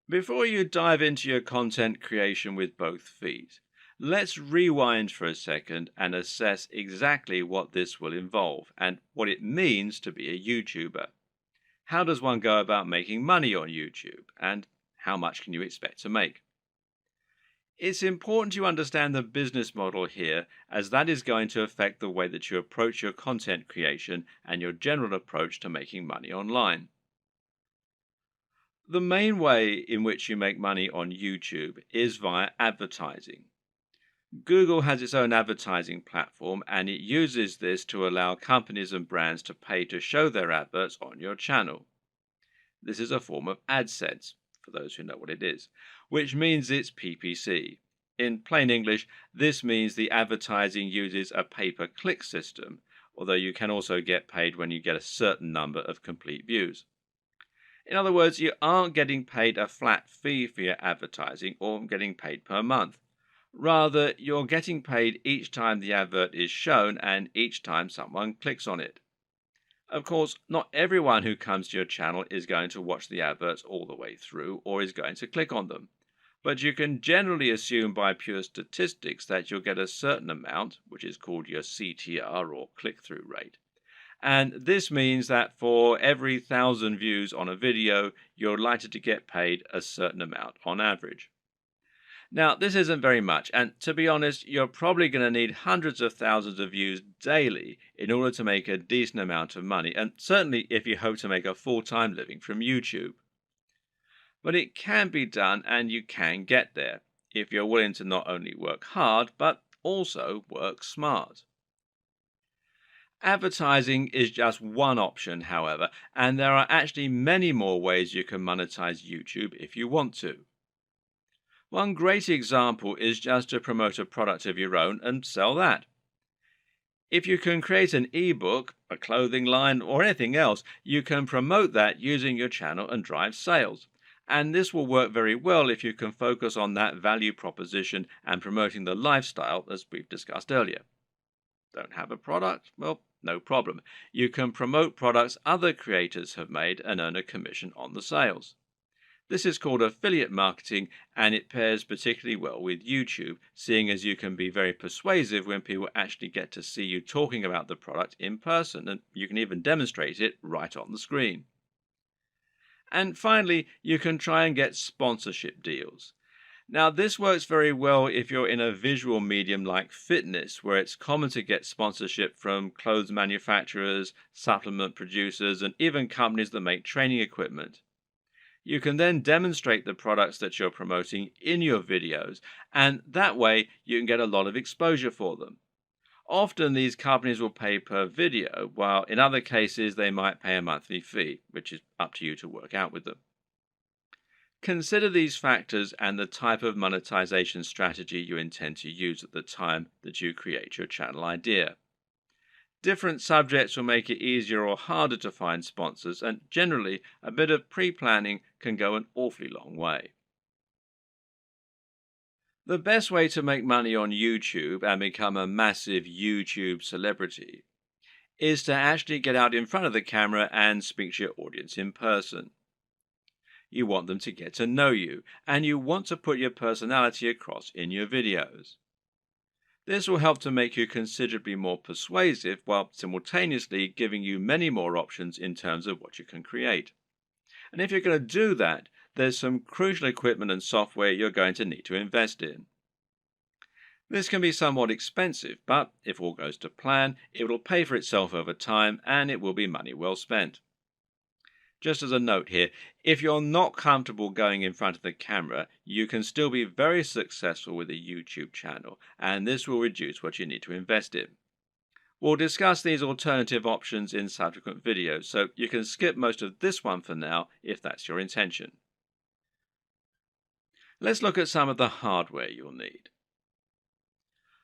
Before you dive into your content creation with both feet, let's rewind for a second and assess exactly what this will involve and what it means to be a YouTuber. How does one go about making money on YouTube, and how much can you expect to make? It's important you understand the business model here, as that is going to affect the way that you approach your content creation and your general approach to making money online. The main way in which you make money on YouTube is via advertising. Google has its own advertising platform, and it uses this to allow companies and brands to pay to show their adverts on your channel. This is a form of AdSense, for those who know what it is, which means it's PPC. In plain English, this means the advertising uses a pay-per-click system, although you can also get paid when you get a certain number of complete views. In other words, you aren't getting paid a flat fee for your advertising or getting paid per month. Rather, you're getting paid each time the advert is shown and each time someone clicks on it. Of course, not everyone who comes to your channel is going to watch the adverts all the way through or is going to click on them. But you can generally assume by pure statistics that you'll get a certain amount, which is called your CTR or click-through rate. And this means that for every 1,000 views on a video, you're likely to get paid a certain amount on average. Now, this isn't very much, and to be honest, you're probably going to need hundreds of thousands of views daily in order to make a decent amount of money, and certainly if you hope to make a full-time living from YouTube. But it can be done, and you can get there, if you're willing to not only work hard, but also work smart. Advertising is just one option, however, and there are actually many more ways you can monetize YouTube if you want to. One great example is just to promote a product of your own and sell that. If you can create an ebook, a clothing line, or anything else, you can promote that using your channel and drive sales. And this will work very well if you can focus on that value proposition and promoting the lifestyle as we've discussed earlier. Don't have a product? Well, no problem. You can promote products other creators have made and earn a commission on the sales. This is called affiliate marketing, and it pairs particularly well with YouTube, seeing as you can be very persuasive when people actually get to see you talking about the product in person, and you can even demonstrate it right on the screen. And finally, you can try and get sponsorship deals. Now, this works very well if you're in a visual medium like fitness, where it's common to get sponsorship from clothes manufacturers, supplement producers, and even companies that make training equipment. You can then demonstrate the products that you're promoting in your videos, and that way you can get a lot of exposure for them. Often these companies will pay per video, while in other cases they might pay a monthly fee, which is up to you to work out with them. Consider these factors and the type of monetization strategy you intend to use at the time that you create your channel idea. Different subjects will make it easier or harder to find sponsors, and generally, a bit of pre-planning can go an awfully long way. The best way to make money on YouTube and become a massive YouTube celebrity is to actually get out in front of the camera and speak to your audience in person. You want them to get to know you, and you want to put your personality across in your videos. This will help to make you considerably more persuasive while simultaneously giving you many more options in terms of what you can create. And if you're going to do that, there's some crucial equipment and software you're going to need to invest in. This can be somewhat expensive, but if all goes to plan, it will pay for itself over time and it will be money well spent. Just as a note here, if you're not comfortable going in front of the camera, you can still be very successful with a YouTube channel, and this will reduce what you need to invest in. We'll discuss these alternative options in subsequent videos, so you can skip most of this one for now if that's your intention. Let's look at some of the hardware you'll need.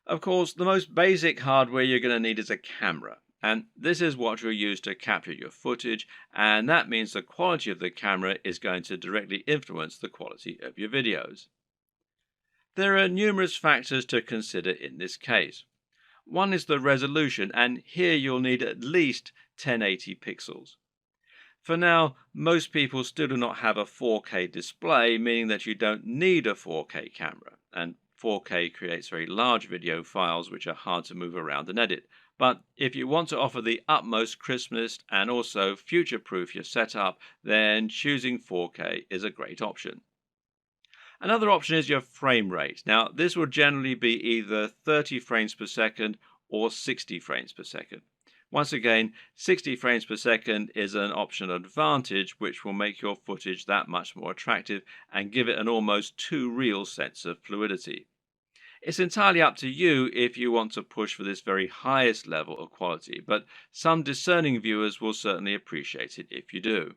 Of course, the most basic hardware you're going to need is a camera. And this is what you'll use to capture your footage, and that means the quality of the camera is going to directly influence the quality of your videos. There are numerous factors to consider in this case. One is the resolution, and here you'll need at least 1080 pixels. For now, most people still do not have a 4K display, meaning that you don't need a 4K camera, and 4K creates very large video files which are hard to move around and edit. But if you want to offer the utmost crispness and also future-proof your setup, then choosing 4K is a great option. Another option is your frame rate. Now, this will generally be either 30 frames per second or 60 frames per second. Once again, 60 frames per second is an optional advantage which will make your footage that much more attractive and give it an almost too real sense of fluidity. It's entirely up to you if you want to push for this very highest level of quality, but some discerning viewers will certainly appreciate it if you do.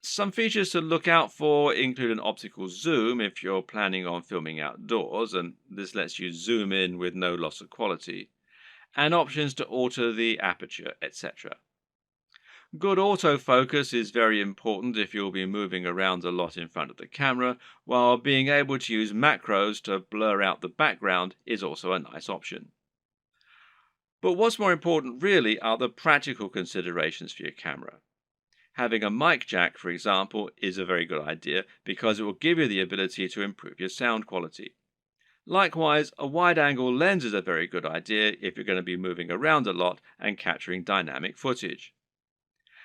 Some features to look out for include an optical zoom if you're planning on filming outdoors, and this lets you zoom in with no loss of quality, and options to alter the aperture, etc. Good autofocus is very important if you'll be moving around a lot in front of the camera, while being able to use macros to blur out the background is also a nice option. But what's more important really are the practical considerations for your camera. Having a mic jack, for example, is a very good idea because it will give you the ability to improve your sound quality. Likewise, a wide-angle lens is a very good idea if you're going to be moving around a lot and capturing dynamic footage.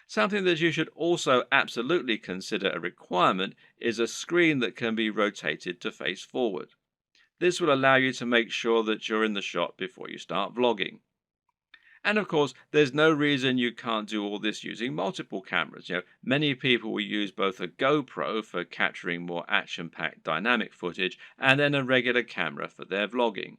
Something that you should also absolutely consider a requirement is a screen that can be rotated to face forward. This will allow you to make sure that you're in the shot before you start vlogging. And of course, there's no reason you can't do all this using multiple cameras. Many people will use both a GoPro for capturing more action-packed dynamic footage and then a regular camera for their vlogging.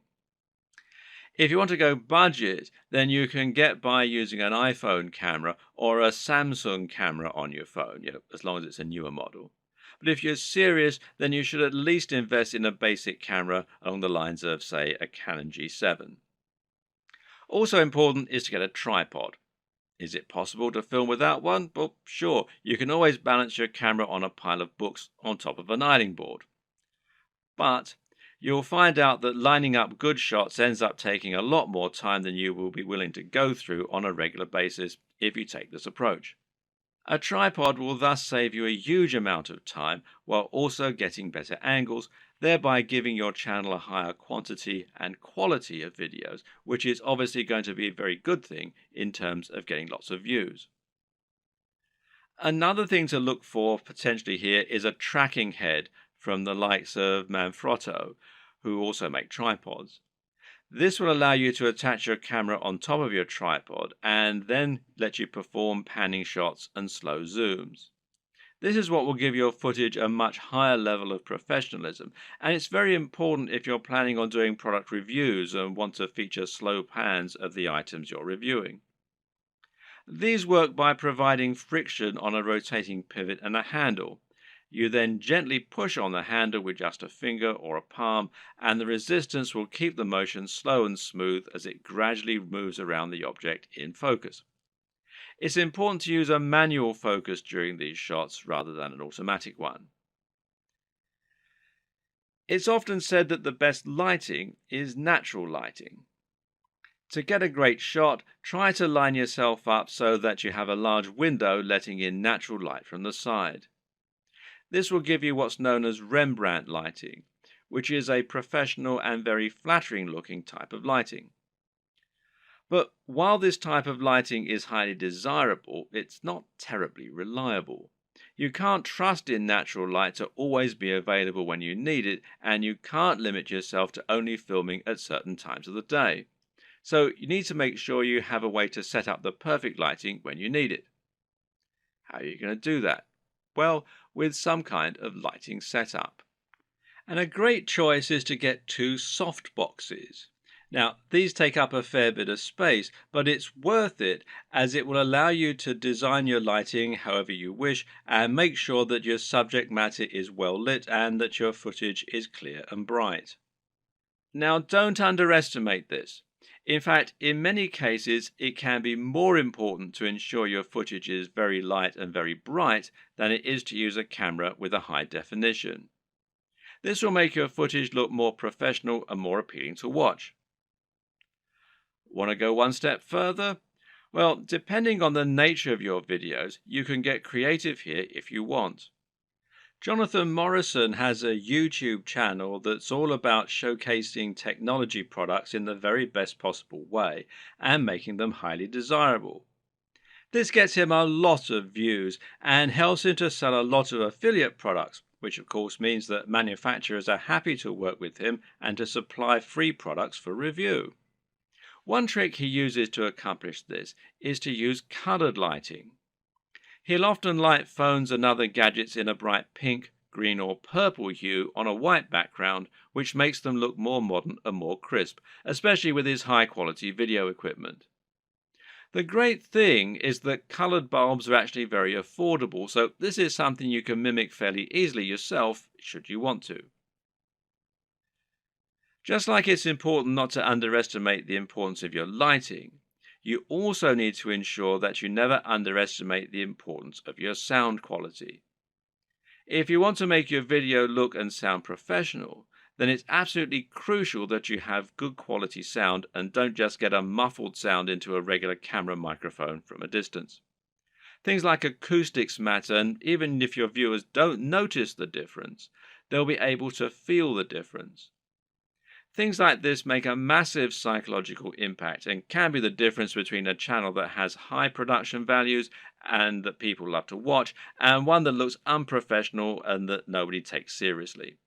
If you want to go budget, then you can get by using an iPhone camera or a Samsung camera on your phone, as long as it's a newer model. But if you're serious, then you should at least invest in a basic camera along the lines of, say, a Canon G7. Also important is to get a tripod. Is it possible to film without one? Well, sure, you can always balance your camera on a pile of books on top of an ironing board. But you'll find out that lining up good shots ends up taking a lot more time than you will be willing to go through on a regular basis if you take this approach. A tripod will thus save you a huge amount of time while also getting better angles, thereby giving your channel a higher quantity and quality of videos, which is obviously going to be a very good thing in terms of getting lots of views. Another thing to look for potentially here is a tracking head from the likes of Manfrotto, who also make tripods. This will allow you to attach your camera on top of your tripod and then let you perform panning shots and slow zooms. This is what will give your footage a much higher level of professionalism, and it's very important if you're planning on doing product reviews and want to feature slow pans of the items you're reviewing. These work by providing friction on a rotating pivot and a handle. You then gently push on the handle with just a finger or a palm, and the resistance will keep the motion slow and smooth as it gradually moves around the object in focus. It's important to use a manual focus during these shots rather than an automatic one. It's often said that the best lighting is natural lighting. To get a great shot, try to line yourself up so that you have a large window letting in natural light from the side. This will give you what's known as Rembrandt lighting, which is a professional and very flattering looking type of lighting. But while this type of lighting is highly desirable, it's not terribly reliable. You can't trust in natural light to always be available when you need it, and you can't limit yourself to only filming at certain times of the day. So you need to make sure you have a way to set up the perfect lighting when you need it. How are you going to do that? Well, with some kind of lighting setup. And a great choice is to get two soft boxes. Now, these take up a fair bit of space, but it's worth it as it will allow you to design your lighting however you wish and make sure that your subject matter is well lit and that your footage is clear and bright. Now, don't underestimate this. In fact, in many cases, it can be more important to ensure your footage is very light and very bright than it is to use a camera with a high definition. This will make your footage look more professional and more appealing to watch. Want to go one step further? Well, depending on the nature of your videos, you can get creative here if you want. Jonathan Morrison has a YouTube channel that's all about showcasing technology products in the very best possible way and making them highly desirable. This gets him a lot of views and helps him to sell a lot of affiliate products, which of course means that manufacturers are happy to work with him and to supply free products for review. One trick he uses to accomplish this is to use colored lighting. He'll often light phones and other gadgets in a bright pink, green, or purple hue on a white background, which makes them look more modern and more crisp, especially with his high quality video equipment. The great thing is that colored bulbs are actually very affordable, so this is something you can mimic fairly easily yourself should you want to. Just like it's important not to underestimate the importance of your lighting, you also need to ensure that you never underestimate the importance of your sound quality. If you want to make your video look and sound professional, then it's absolutely crucial that you have good quality sound and don't just get a muffled sound into a regular camera microphone from a distance. Things like acoustics matter, and even if your viewers don't notice the difference, they'll be able to feel the difference. Things like this make a massive psychological impact and can be the difference between a channel that has high production values and that people love to watch, and one that looks unprofessional and that nobody takes seriously.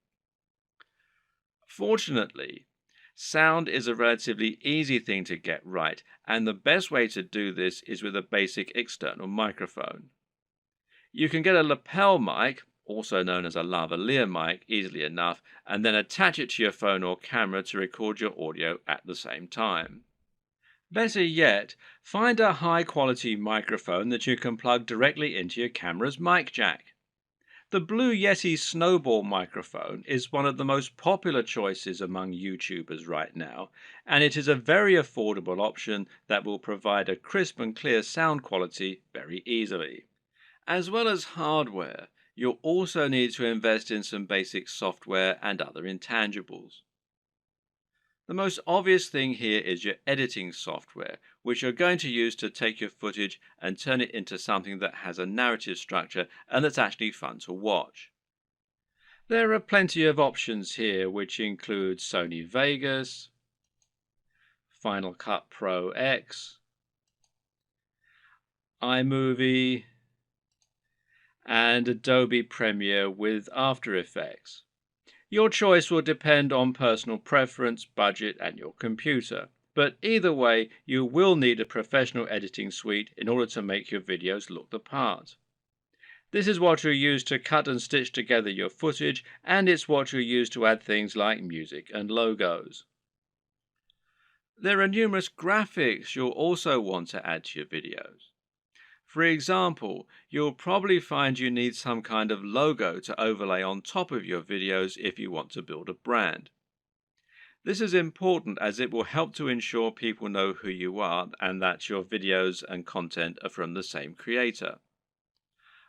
Fortunately, sound is a relatively easy thing to get right, and the best way to do this is with a basic external microphone. You can get a lapel mic, also known as a lavalier mic, easily enough, and then attach it to your phone or camera to record your audio at the same time. Better yet, find a high quality microphone that you can plug directly into your camera's mic jack. The Blue Yeti Snowball microphone is one of the most popular choices among YouTubers right now, and it is a very affordable option that will provide a crisp and clear sound quality very easily. As well as hardware, you'll also need to invest in some basic software and other intangibles. The most obvious thing here is your editing software, which you're going to use to take your footage and turn it into something that has a narrative structure and that's actually fun to watch. There are plenty of options here, which include Sony Vegas, Final Cut Pro X, iMovie, and Adobe Premiere with After Effects. Your choice will depend on personal preference, budget, and your computer. But either way, you will need a professional editing suite in order to make your videos look the part. This is what you'll use to cut and stitch together your footage, and it's what you'll use to add things like music and logos. There are numerous graphics you'll also want to add to your videos. For example, you'll probably find you need some kind of logo to overlay on top of your videos if you want to build a brand. This is important as it will help to ensure people know who you are and that your videos and content are from the same creator.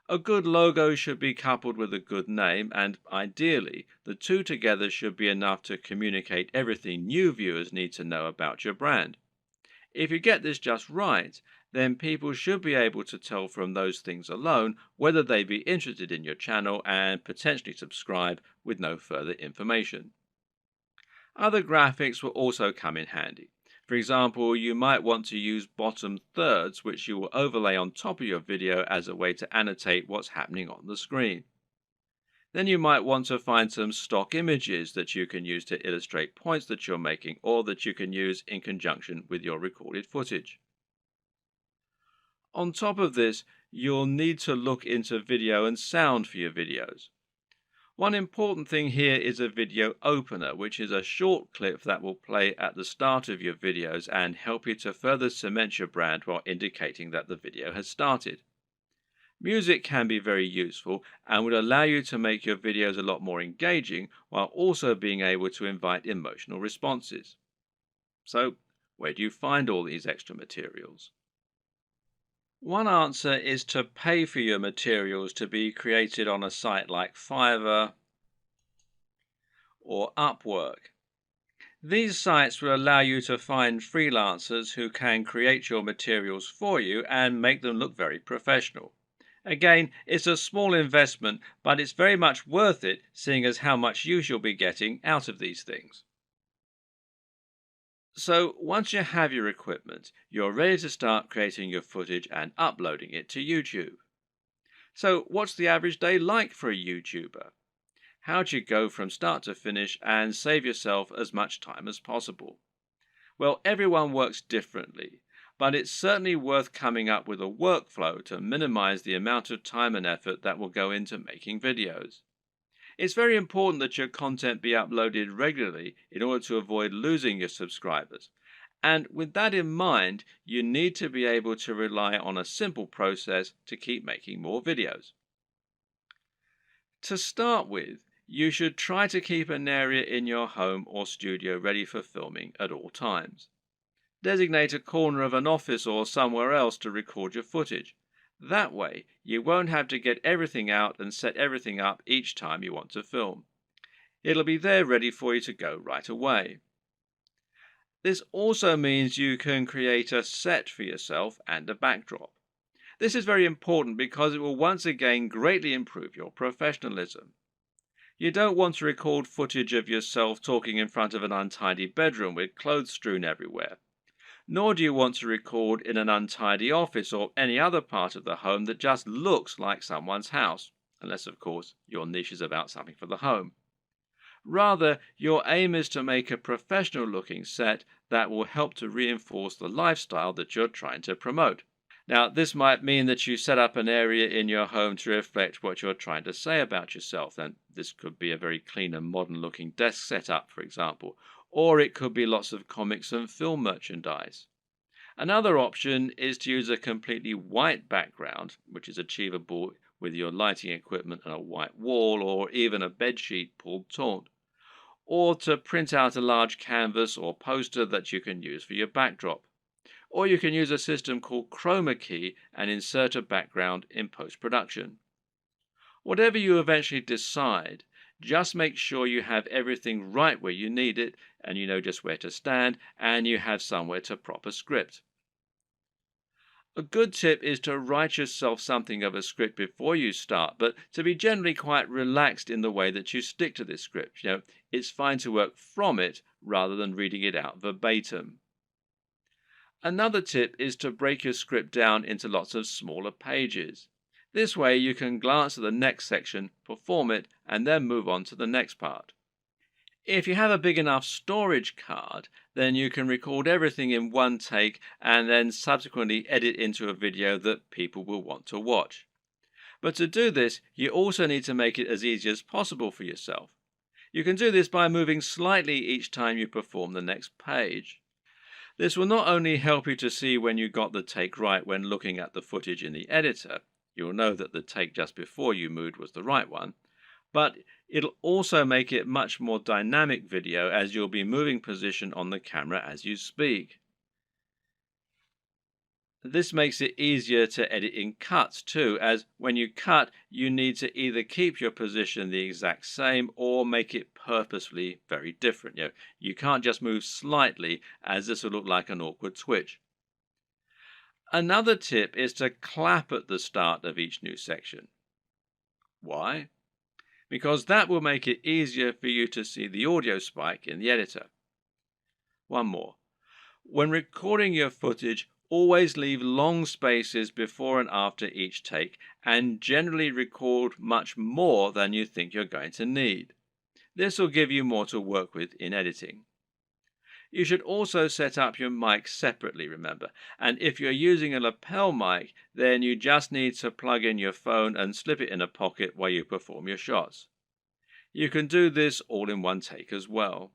A good logo should be coupled with a good name, and ideally, the two together should be enough to communicate everything new viewers need to know about your brand. If you get this just right, then people should be able to tell from those things alone whether they be interested in your channel and potentially subscribe with no further information. Other graphics will also come in handy. For example, you might want to use bottom thirds, which you will overlay on top of your video as a way to annotate what's happening on the screen. Then you might want to find some stock images that you can use to illustrate points that you're making or that you can use in conjunction with your recorded footage. On top of this, you'll need to look into video and sound for your videos. One important thing here is a video opener, which is a short clip that will play at the start of your videos and help you to further cement your brand while indicating that the video has started. Music can be very useful and will allow you to make your videos a lot more engaging while also being able to invite emotional responses. So, where do you find all these extra materials? One answer is to pay for your materials to be created on a site like Fiverr or Upwork. These sites will allow you to find freelancers who can create your materials for you and make them look very professional. Again, it's a small investment, but it's very much worth it, seeing as how much use you'll be getting out of these things. So, once you have your equipment, you're ready to start creating your footage and uploading it to YouTube. So, what's the average day like for a YouTuber? How do you go from start to finish and save yourself as much time as possible? Well, everyone works differently, but it's certainly worth coming up with a workflow to minimize the amount of time and effort that will go into making videos. It's very important that your content be uploaded regularly in order to avoid losing your subscribers. And with that in mind, you need to be able to rely on a simple process to keep making more videos. To start with, you should try to keep an area in your home or studio ready for filming at all times. Designate a corner of an office or somewhere else to record your footage. That way, you won't have to get everything out and set everything up each time you want to film. It'll be there ready for you to go right away. This also means you can create a set for yourself and a backdrop. This is very important because it will once again greatly improve your professionalism. You don't want to record footage of yourself talking in front of an untidy bedroom with clothes strewn everywhere. Nor do you want to record in an untidy office or any other part of the home that just looks like someone's house, unless, of course, your niche is about something for the home. Rather, your aim is to make a professional looking set that will help to reinforce the lifestyle that you're trying to promote. Now, this might mean that you set up an area in your home to reflect what you're trying to say about yourself. And this could be a very clean and modern looking desk setup, for example, or it could be lots of comics and film merchandise. Another option is to use a completely white background, which is achievable with your lighting equipment and a white wall or even a bedsheet pulled taut, or to print out a large canvas or poster that you can use for your backdrop. Or you can use a system called chroma key and insert a background in post-production. Whatever you eventually decide, just make sure you have everything right where you need it, and you know just where to stand, and you have somewhere to prop a script. A good tip is to write yourself something of a script before you start, but to be generally quite relaxed in the way that you stick to this script. It's fine to work from it rather than reading it out verbatim. Another tip is to break your script down into lots of smaller pages. This way you can glance at the next section, perform it, and then move on to the next part. If you have a big enough storage card, then you can record everything in one take and then subsequently edit into a video that people will want to watch. But to do this, you also need to make it as easy as possible for yourself. You can do this by moving slightly each time you perform the next page. This will not only help you to see when you got the take right when looking at the footage in the editor, you'll know that the take just before you moved was the right one, but it'll also make it much more dynamic video as you'll be moving position on the camera as you speak. This makes it easier to edit in cuts too, as when you cut, you need to either keep your position the exact same or make it purposefully very different. You can't just move slightly, as this will look like an awkward twitch. Another tip is to clap at the start of each new section. Why? Because that will make it easier for you to see the audio spike in the editor. One more. When recording your footage, always leave long spaces before and after each take, and generally record much more than you think you're going to need. This will give you more to work with in editing. You should also set up your mic separately, remember, and if you're using a lapel mic, then you just need to plug in your phone and slip it in a pocket while you perform your shots. You can do this all in one take as well.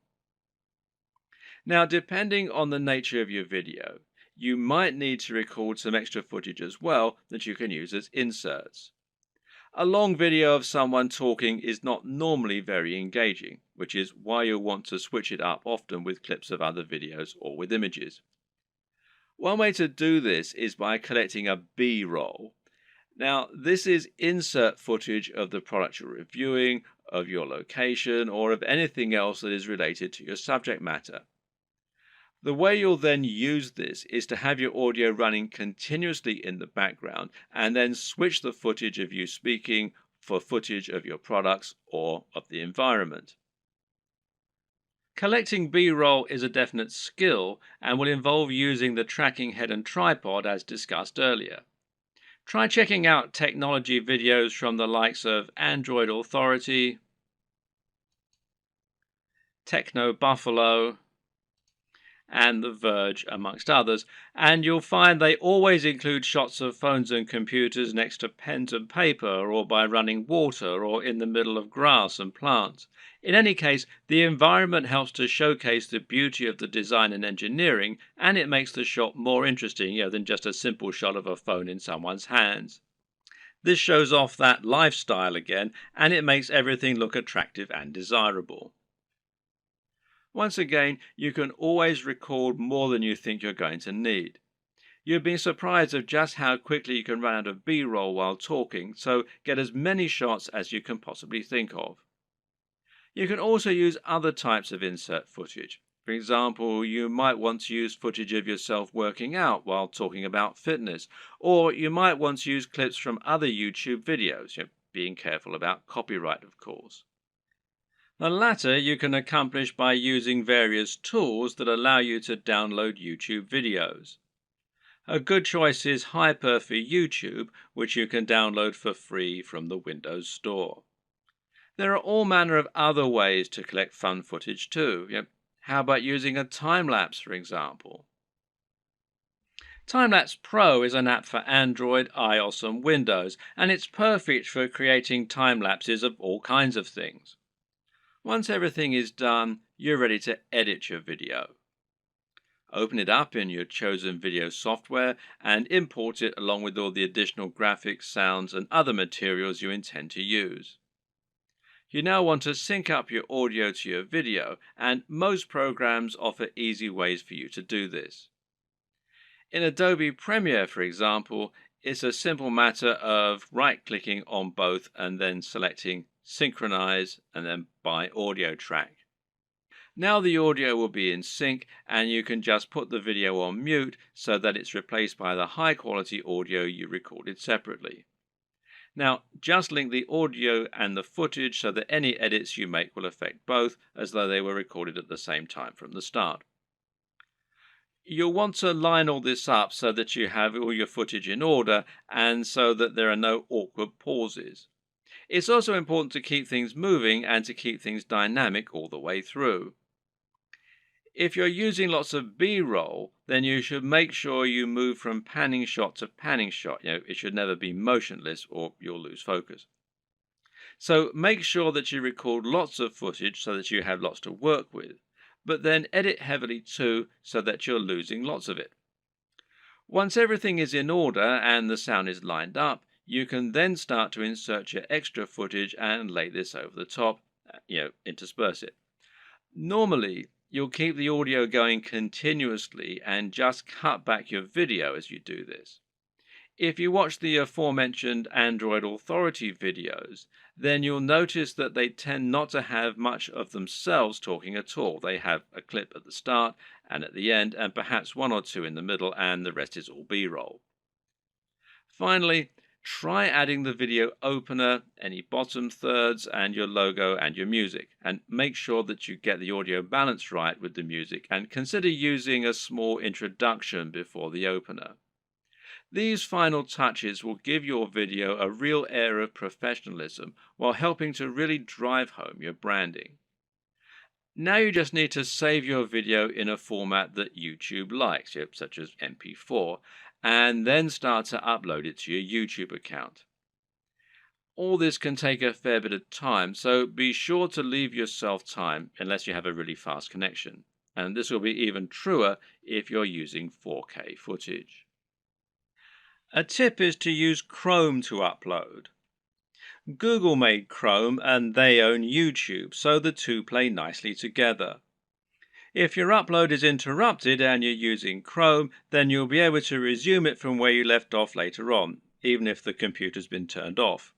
Now, depending on the nature of your video, you might need to record some extra footage as well that you can use as inserts. A long video of someone talking is not normally very engaging, which is why you'll want to switch it up often with clips of other videos or with images. One way to do this is by collecting a B-roll. Now, this is insert footage of the product you're reviewing, of your location, or of anything else that is related to your subject matter. The way you'll then use this is to have your audio running continuously in the background and then switch the footage of you speaking for footage of your products or of the environment. Collecting B-roll is a definite skill and will involve using the tracking head and tripod as discussed earlier. Try checking out technology videos from the likes of Android Authority, Techno Buffalo, and The Verge, amongst others, and you'll find they always include shots of phones and computers next to pens and paper, or by running water, or in the middle of grass and plants. In any case, the environment helps to showcase the beauty of the design and engineering, and it makes the shot more interesting, than just a simple shot of a phone in someone's hands. This shows off that lifestyle again, and it makes everything look attractive and desirable. Once again, you can always record more than you think you're going to need. You'd be surprised of just how quickly you can run out of B-roll while talking, so get as many shots as you can possibly think of. You can also use other types of insert footage. For example, you might want to use footage of yourself working out while talking about fitness, or you might want to use clips from other YouTube videos, being careful about copyright, of course. The latter you can accomplish by using various tools that allow you to download YouTube videos. A good choice is Hyper for YouTube, which you can download for free from the Windows Store. There are all manner of other ways to collect fun footage too. How about using a time-lapse, for example? Timelapse Pro is an app for Android, iOS and Windows, and it's perfect for creating time lapses of all kinds of things. Once everything is done, you're ready to edit your video. Open it up in your chosen video software and import it along with all the additional graphics, sounds, and other materials you intend to use. You now want to sync up your audio to your video, and most programs offer easy ways for you to do this. In Adobe Premiere, for example, it's a simple matter of right-clicking on both and then selecting Synchronize and then by audio track. Now the audio will be in sync and you can just put the video on mute so that it's replaced by the high-quality audio you recorded separately. Now, just link the audio and the footage so that any edits you make will affect both as though they were recorded at the same time from the start. You'll want to line all this up so that you have all your footage in order and so that there are no awkward pauses. It's also important to keep things moving and to keep things dynamic all the way through. If you're using lots of B-roll, then you should make sure you move from panning shot to panning shot. It should never be motionless or you'll lose focus. So make sure that you record lots of footage so that you have lots to work with, but then edit heavily too so that you're losing lots of it. Once everything is in order and the sound is lined up, you can then start to insert your extra footage and lay this over the top, intersperse it. Normally, you'll keep the audio going continuously and just cut back your video as you do this. If you watch the aforementioned Android Authority videos, then you'll notice that they tend not to have much of themselves talking at all. They have a clip at the start and at the end, and perhaps one or two in the middle, and the rest is all B-roll. Finally, try adding the video opener, any bottom thirds, and your logo and your music, and make sure that you get the audio balance right with the music, and consider using a small introduction before the opener. These final touches will give your video a real air of professionalism while helping to really drive home your branding. Now you just need to save your video in a format that YouTube likes, such as MP4, and then start to upload it to your YouTube account. All this can take a fair bit of time, so be sure to leave yourself time unless you have a really fast connection. And this will be even truer if you're using 4K footage. A tip is to use Chrome to upload. Google made Chrome and they own YouTube, so the two play nicely together. If your upload is interrupted and you're using Chrome, then you'll be able to resume it from where you left off later on. even if the computer's been turned off.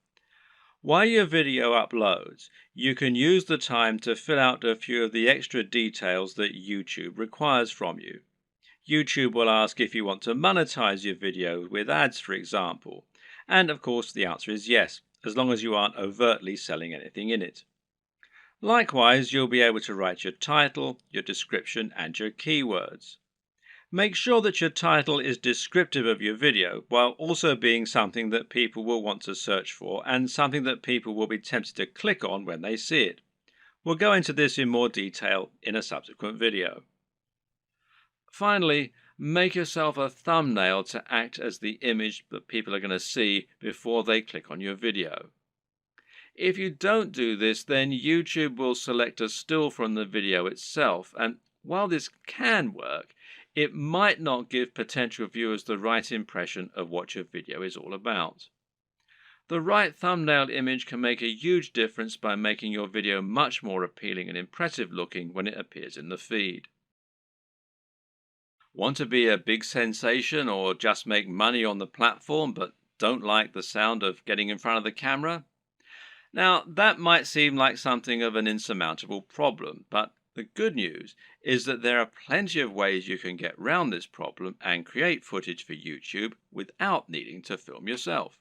While your video uploads, you can use the time to fill out a few of the extra details that YouTube requires from you. YouTube will ask if you want to monetize your video with ads, for example. And of course, the answer is yes, as long as you aren't overtly selling anything in it. Likewise, you'll be able to write your title, your description, and your keywords. Make sure that your title is descriptive of your video, while also being something that people will want to search for and something that people will be tempted to click on when they see it. We'll go into this in more detail in a subsequent video. Finally, make yourself a thumbnail to act as the image that people are going to see before they click on your video. If you don't do this, then YouTube will select a still from the video itself, and while this can work, it might not give potential viewers the right impression of what your video is all about. The right thumbnail image can make a huge difference by making your video much more appealing and impressive looking when it appears in the feed. Want to be a big sensation or just make money on the platform but don't like the sound of getting in front of the camera? Now, that might seem like something of an insurmountable problem, but the good news is that there are plenty of ways you can get around this problem and create footage for YouTube without needing to film yourself.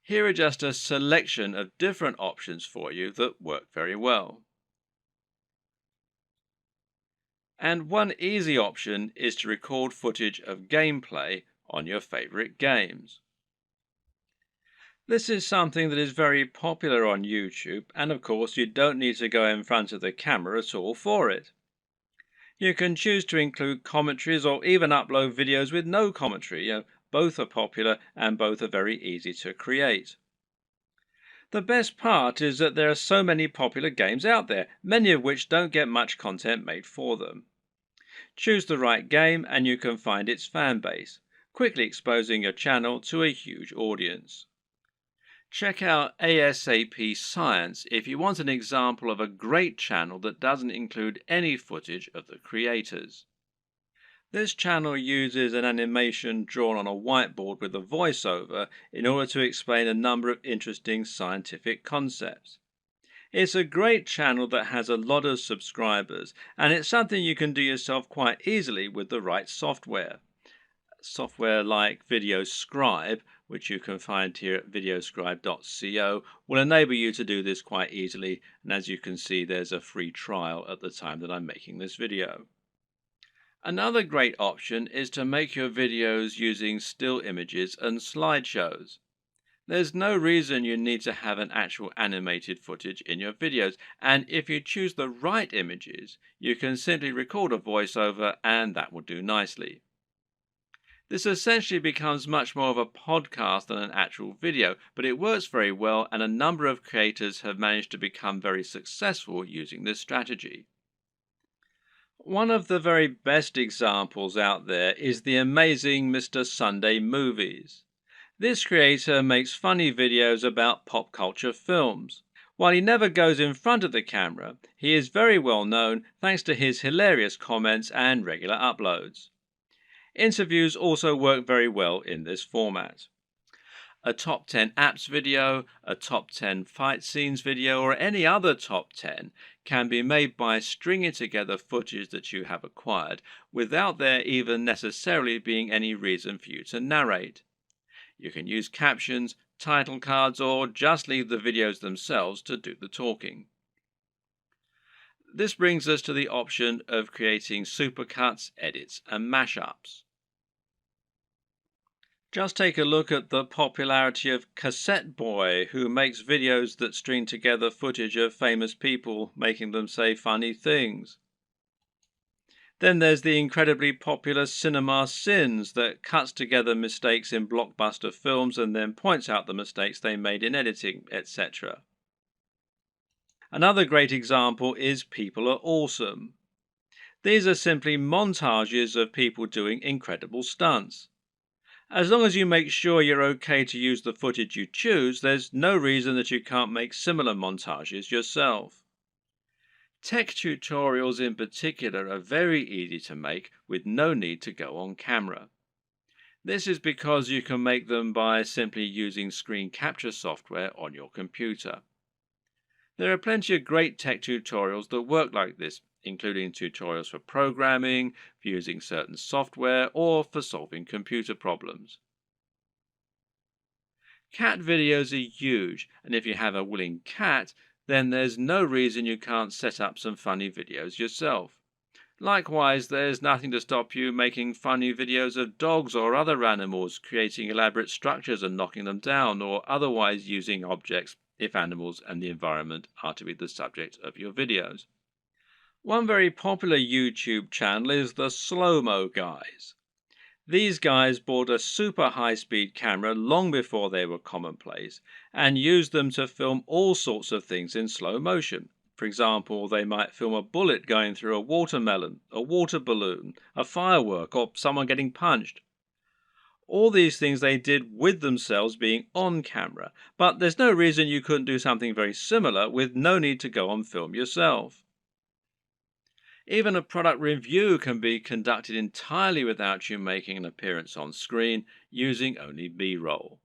Here are just a selection of different options for you that work very well. And one easy option is to record footage of gameplay on your favorite games. This is something that is very popular on YouTube, and of course you don't need to go in front of the camera at all for it. You can choose to include commentaries or even upload videos with no commentary. Both are popular and both are very easy to create. The best part is that there are so many popular games out there, many of which don't get much content made for them. Choose the right game and you can find its fan base, quickly exposing your channel to a huge audience. Check out ASAP Science if you want an example of a great channel that doesn't include any footage of the creators. This channel uses an animation drawn on a whiteboard with a voiceover in order to explain a number of interesting scientific concepts. It's a great channel that has a lot of subscribers, and it's something you can do yourself quite easily with the right software. Software like VideoScribe, which you can find here at videoscribe.co, will enable you to do this quite easily, and as you can see, there's a free trial at the time that I'm making this video. Another great option is to make your videos using still images and slideshows. There's no reason you need to have an actual animated footage in your videos, and if you choose the right images, you can simply record a voiceover and that will do nicely. This essentially becomes much more of a podcast than an actual video, but it works very well and a number of creators have managed to become very successful using this strategy. One of the very best examples out there is the amazing Mr. Sunday Movies. This creator makes funny videos about pop culture films. While he never goes in front of the camera, he is very well known thanks to his hilarious comments and regular uploads. Interviews also work very well in this format. A top 10 apps video, a top 10 fight scenes video, or any other top 10 can be made by stringing together footage that you have acquired without there even necessarily being any reason for you to narrate. You can use captions, title cards, or just leave the videos themselves to do the talking. This brings us to the option of creating supercuts, edits, and mashups. Just take a look at the popularity of Cassette Boy, who makes videos that string together footage of famous people making them say funny things. Then there's the incredibly popular Cinema Sins that cuts together mistakes in blockbuster films and then points out the mistakes they made in editing, etc. Another great example is People Are Awesome. These are simply montages of people doing incredible stunts. As long as you make sure you're okay to use the footage you choose, there's no reason that you can't make similar montages yourself. Tech tutorials in particular are very easy to make with no need to go on camera. This is because you can make them by simply using screen capture software on your computer. There are plenty of great tech tutorials that work like this, including tutorials for programming, for using certain software, or for solving computer problems. Cat videos are huge, and if you have a willing cat, then there's no reason you can't set up some funny videos yourself. Likewise, there's nothing to stop you making funny videos of dogs or other animals, creating elaborate structures and knocking them down, or otherwise using objects if animals and the environment are to be the subject of your videos. One very popular YouTube channel is the Slow-Mo Guys. These guys bought a super high-speed camera long before they were commonplace and used them to film all sorts of things in slow motion. For example, they might film a bullet going through a watermelon, a water balloon, a firework, or someone getting punched. All these things they did with themselves being on camera, but there's no reason you couldn't do something very similar with no need to go on film yourself. Even a product review can be conducted entirely without you making an appearance on screen using only B-roll.